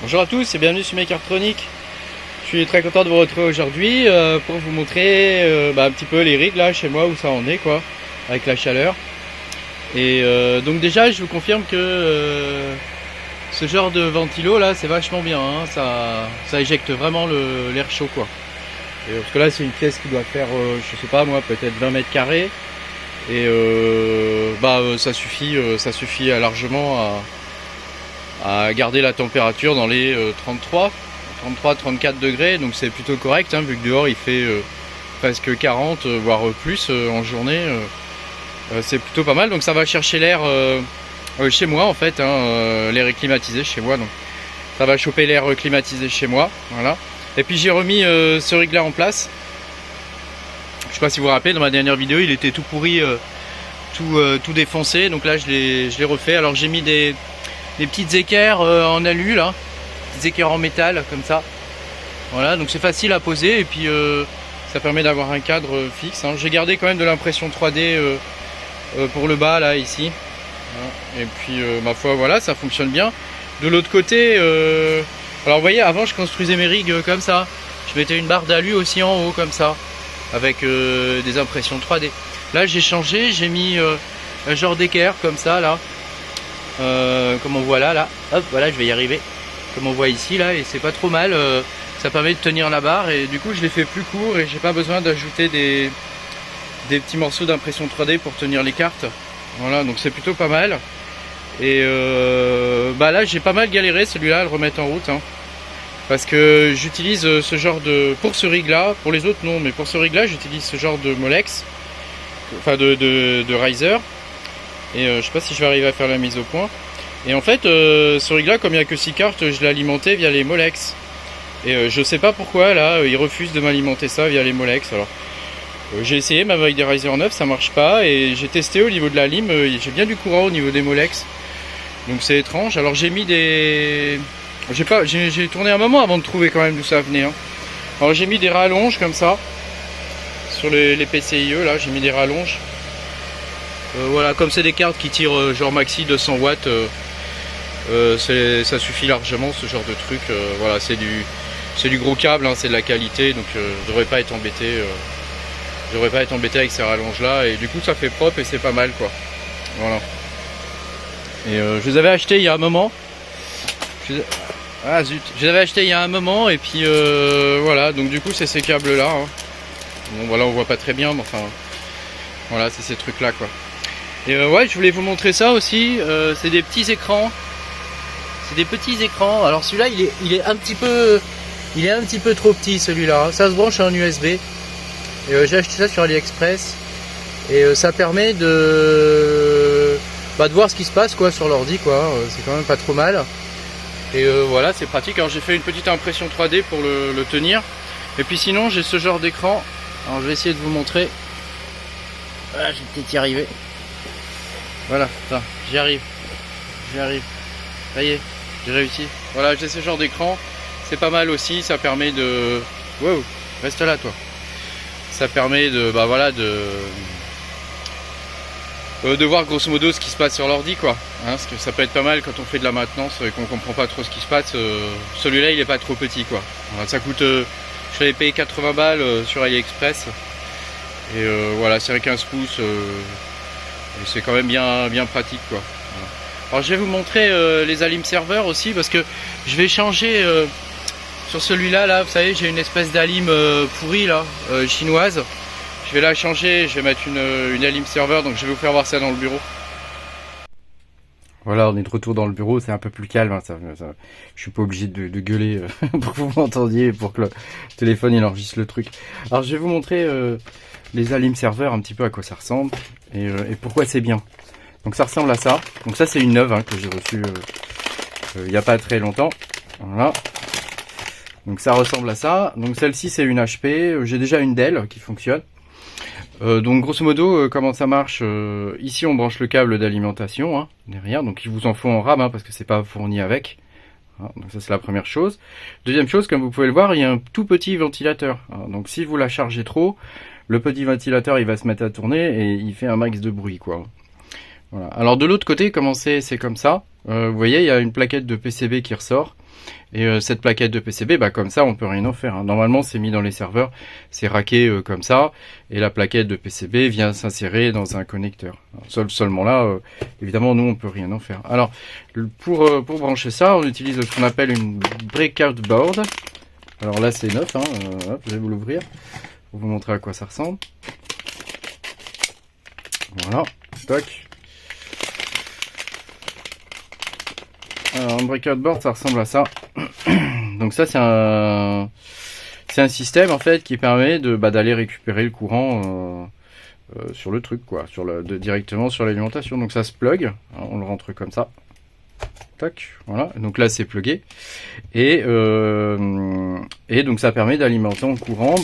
Bonjour à tous et bienvenue sur Mechatronic. Je suis très content de vous retrouver aujourd'hui pour vous montrer un petit peu les rigs là chez moi où ça en est quoi, avec la chaleur. Et donc déjà je vous confirme que ce genre de ventilo là c'est vachement bien, hein, ça éjecte vraiment l'air chaud quoi. Et, parce que là c'est une pièce qui doit faire je sais pas moi peut-être 20 mètres carrés et ça suffit largement à garder la température dans les 33-34 degrés, donc c'est plutôt correct hein, vu que dehors il fait presque 40 voire plus en journée, c'est plutôt pas mal. Donc ça va chercher l'air chez moi en fait, hein, l'air est climatisé chez moi, donc ça va choper l'air climatisé chez moi, voilà. Et puis j'ai remis ce rig là en place. Je sais pas si vous vous rappelez, dans ma dernière vidéo il était tout pourri, tout défoncé, donc là je l'ai refait. Alors j'ai mis des petites équerres en alu là, des équerres en métal comme ça. Voilà, donc c'est facile à poser et puis ça permet d'avoir un cadre fixe, hein. J'ai gardé quand même de l'impression 3D pour le bas là ici. Et puis ma foi voilà, ça fonctionne bien. De l'autre côté, alors vous voyez, avant je construisais mes rigs comme ça. Je mettais une barre d'alu aussi en haut comme ça, avec des impressions 3D. Là j'ai changé, j'ai mis un genre d'équerre comme ça là. Comme on voit là, hop, voilà, je vais y arriver. Comme on voit ici là, et c'est pas trop mal. Ça permet de tenir la barre et du coup je l'ai fait plus court et j'ai pas besoin d'ajouter des petits morceaux d'impression 3D pour tenir les cartes. Voilà, donc c'est plutôt pas mal. Et là j'ai pas mal galéré celui-là à le remettre en route, hein, parce que j'utilise ce genre de, pour ce rig là, pour les autres non, mais pour ce rig là j'utilise ce genre de Molex, enfin de riser. Et je sais pas si je vais arriver à faire la mise au point. Et en fait, ce rig là, comme il n'y a que 6 cartes, je l'ai alimenté via les Molex. Et je sais pas pourquoi là, il refuse de m'alimenter ça via les Molex. Alors, j'ai essayé même avec des Riser 9, ça marche pas. Et j'ai testé au niveau de la lime, j'ai bien du courant au niveau des Molex. Donc c'est étrange. Alors j'ai mis des... J'ai tourné un moment avant de trouver quand même d'où ça venait, hein. Alors j'ai mis des rallonges comme ça. Sur les PCIe là, j'ai mis des rallonges. Voilà, comme c'est des cartes qui tirent genre maxi 200 watts, ça suffit largement ce genre de truc. Voilà, c'est du gros câble, hein, c'est de la qualité, donc je devrais pas être embêté. Je devrais pas être embêté avec ces rallonges là, et du coup ça fait propre et c'est pas mal quoi. Voilà. Et je les avais achetés il y a un moment. Ah zut, je les avais achetés il y a un moment et puis voilà, donc du coup c'est ces câbles là, hein. Bon voilà, on voit pas très bien, mais enfin voilà, c'est ces trucs là quoi. Et ouais, je voulais vous montrer ça aussi, c'est des petits écrans. C'est des petits écrans. Alors celui-là, il est un petit peu trop petit celui-là. Ça se branche en USB. Et j'ai acheté ça sur AliExpress. Et ça permet de voir ce qui se passe quoi sur l'ordi quoi. C'est quand même pas trop mal. Et voilà, c'est pratique. Alors j'ai fait une petite impression 3D pour le tenir. Et puis sinon, j'ai ce genre d'écran. Alors je vais essayer de vous montrer. Voilà, je vais peut-être y arriver. Voilà, attends, j'y arrive. Ça y est, j'ai réussi. Voilà, j'ai ce genre d'écran. C'est pas mal aussi, ça permet de... Wow, reste là toi. Ça permet de... de voir grosso modo ce qui se passe sur l'ordi quoi. Hein, parce que ça peut être pas mal quand on fait de la maintenance et qu'on comprend pas trop ce qui se passe. Celui-là il est pas trop petit quoi. Voilà, ça coûte... je l'avais payé 80 balles sur AliExpress. Et voilà, c'est un 15 pouces. Et c'est quand même bien pratique quoi. Voilà. Alors je vais vous montrer les alim serveurs aussi, parce que je vais changer sur celui-là là, vous savez, j'ai une espèce d'alim pourrie là, chinoise. Je vais la changer, je vais mettre une alim serveur, donc je vais vous faire voir ça dans le bureau. Voilà, on est de retour dans le bureau, c'est un peu plus calme, hein, je suis pas obligé de gueuler pour que vous m'entendiez, pour que le téléphone il enregistre le truc. Alors je vais vous montrer les alim serveurs, un petit peu à quoi ça ressemble et pourquoi c'est bien. Donc ça ressemble à ça. Donc ça c'est une neuve hein, que j'ai reçue il n'y a pas très longtemps. Voilà. Donc ça ressemble à ça. Donc celle-ci c'est une HP. J'ai déjà une Dell qui fonctionne. Donc grosso modo comment ça marche, ici on branche le câble d'alimentation hein, derrière. Donc il vous en faut en RAM hein, parce que c'est pas fourni avec. Hein, donc ça c'est la première chose. Deuxième chose, comme vous pouvez le voir, il y a un tout petit ventilateur. Hein, donc si vous la chargez trop, le petit ventilateur il va se mettre à tourner et il fait un max de bruit quoi. Voilà. Alors de l'autre côté, comment c'est comme ça. Vous voyez, il y a une plaquette de PCB qui ressort. Et cette plaquette de PCB, bah comme ça, on peut rien en faire. Hein. Normalement, c'est mis dans les serveurs, c'est raqué comme ça, et la plaquette de PCB vient s'insérer dans un connecteur. Seulement là, évidemment, nous, on peut rien en faire. Alors, pour brancher ça, on utilise ce qu'on appelle une breakout board. Alors là, c'est neuf. Hein. Hop, je vais vous l'ouvrir pour vous montrer à quoi ça ressemble. Voilà, toc. Alors, un breakout board, ça ressemble à ça. Donc ça, c'est un système en fait qui permet d'aller récupérer le courant sur le truc, quoi, directement sur l'alimentation. Donc ça se plug, hein, on le rentre comme ça. Tac, voilà. Donc là, c'est plugué. Et donc ça permet d'alimenter en courant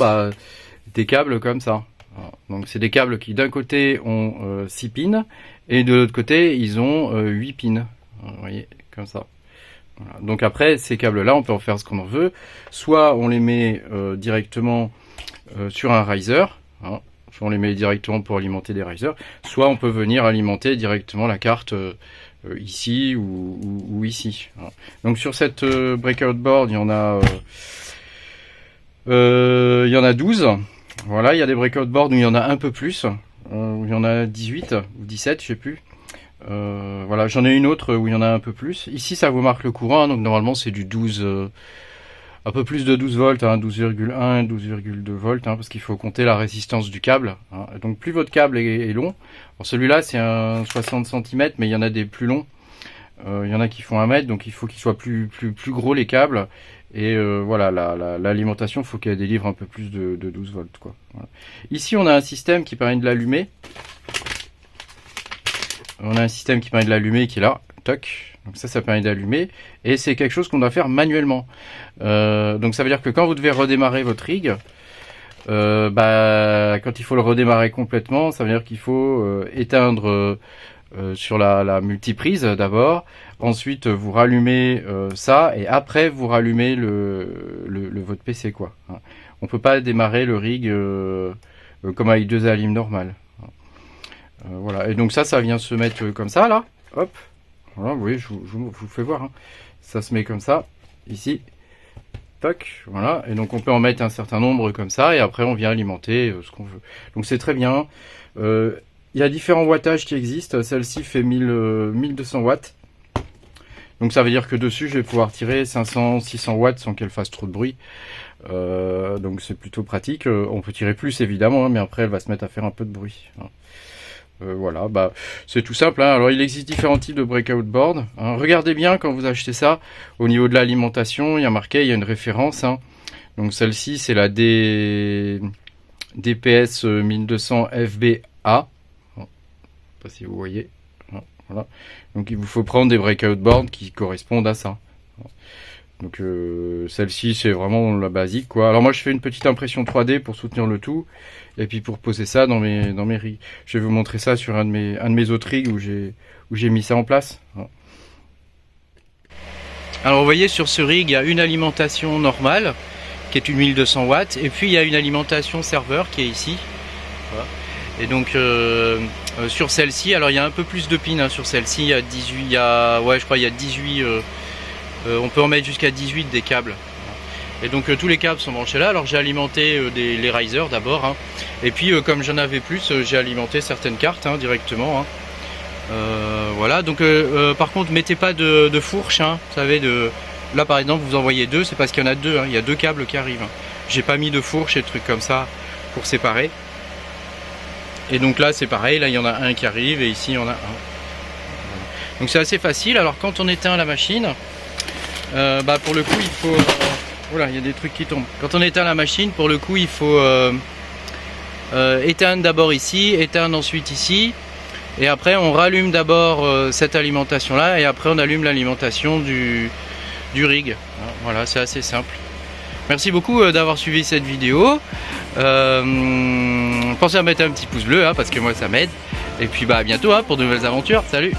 des câbles comme ça. Voilà. Donc c'est des câbles qui d'un côté ont 6 pins et de l'autre côté ils ont 8 pins. Vous voyez, comme ça. Voilà. Donc après ces câbles là on peut en faire ce qu'on en veut. Soit on les met directement sur un riser, hein. Soit on les met directement pour alimenter des risers, soit on peut venir alimenter directement la carte ici ou ici. Voilà. Donc sur cette breakout board il y en a 12. Voilà, il y a des breakout boards où il y en a un peu plus, où il y en a 18 ou 17, je sais plus. Voilà, j'en ai une autre où il y en a un peu plus. Ici, ça vous marque le courant, hein, donc normalement c'est du 12, un peu plus de 12 volts, hein, 12,1, 12,2 volts, hein, parce qu'il faut compter la résistance du câble. Hein. Donc plus votre câble est long, celui-là c'est un 60 cm, mais il y en a des plus longs. Il y en a qui font 1 mètre, donc il faut qu'ils soient plus gros les câbles. Et voilà, l'alimentation, il faut qu'elle délivre un peu plus de 12 volts. Quoi. Voilà. Ici, on a un système qui permet de l'allumer. On a un système qui permet de l'allumer qui est là. Toc. Donc ça permet d'allumer. Et c'est quelque chose qu'on doit faire manuellement. Donc ça veut dire que quand vous devez redémarrer votre rig, quand il faut le redémarrer complètement, ça veut dire qu'il faut éteindre sur la multiprise d'abord. Ensuite, vous rallumez ça et après vous rallumez votre PC, quoi. On peut pas démarrer le rig comme avec 2 alimes normales. Voilà. Et donc ça vient se mettre comme ça là. Hop. Voilà. Vous voyez, je vous fais voir. Hein. Ça se met comme ça ici. Toc. Voilà. Et donc on peut en mettre un certain nombre comme ça et après on vient alimenter ce qu'on veut. Donc c'est très bien. Il y a différents wattages qui existent. Celle-ci fait 1200 watts. Donc ça veut dire que dessus, je vais pouvoir tirer 500-600 watts sans qu'elle fasse trop de bruit. Donc c'est plutôt pratique. On peut tirer plus évidemment, hein, mais après elle va se mettre à faire un peu de bruit. Hein. Voilà, c'est tout simple. Hein. Alors il existe différents types de breakout board. Hein. Regardez bien quand vous achetez ça. Au niveau de l'alimentation, il y a marqué, il y a une référence. Hein. Donc celle-ci, c'est la DPS 1200 FBA. Je sais pas si vous voyez. Voilà. Donc il vous faut prendre des breakout boards qui correspondent à ça. Donc celle-ci c'est vraiment la basique, quoi. Alors moi je fais une petite impression 3D pour soutenir le tout et puis pour poser ça dans mes rigs. Je vais vous montrer ça sur un de mes autres rigs où j'ai mis ça en place. Alors vous voyez sur ce rig il y a une alimentation normale qui est une 1200 watts et puis il y a une alimentation serveur qui est ici. Voilà. Et donc sur celle-ci, alors il y a un peu plus de pins, hein, sur celle-ci, il y a 18, je crois il y a 18, on peut en mettre jusqu'à 18 des câbles. Et donc tous les câbles sont branchés là, alors j'ai alimenté les risers d'abord, hein. Et puis comme j'en avais plus, j'ai alimenté certaines cartes hein, directement. Hein. Voilà, donc par contre mettez pas de fourche, hein, vous savez, là par exemple vous en voyez 2, c'est parce qu'il y en a 2, hein, il y a 2 câbles qui arrivent. Hein. J'ai pas mis de fourche et de trucs comme ça pour séparer. Et donc là c'est pareil, là il y en a un qui arrive et ici il y en a un. Donc c'est assez facile. Alors quand on éteint la machine, pour le coup il faut... Oula, il y a des trucs qui tombent. Quand on éteint la machine, pour le coup il faut éteindre d'abord ici, éteindre ensuite ici. Et après on rallume d'abord cette alimentation là et après on allume l'alimentation du rig. Voilà, c'est assez simple. Merci beaucoup d'avoir suivi cette vidéo. Pensez à mettre un petit pouce bleu hein, parce que moi ça m'aide. Et puis à bientôt hein, pour de nouvelles aventures. Salut!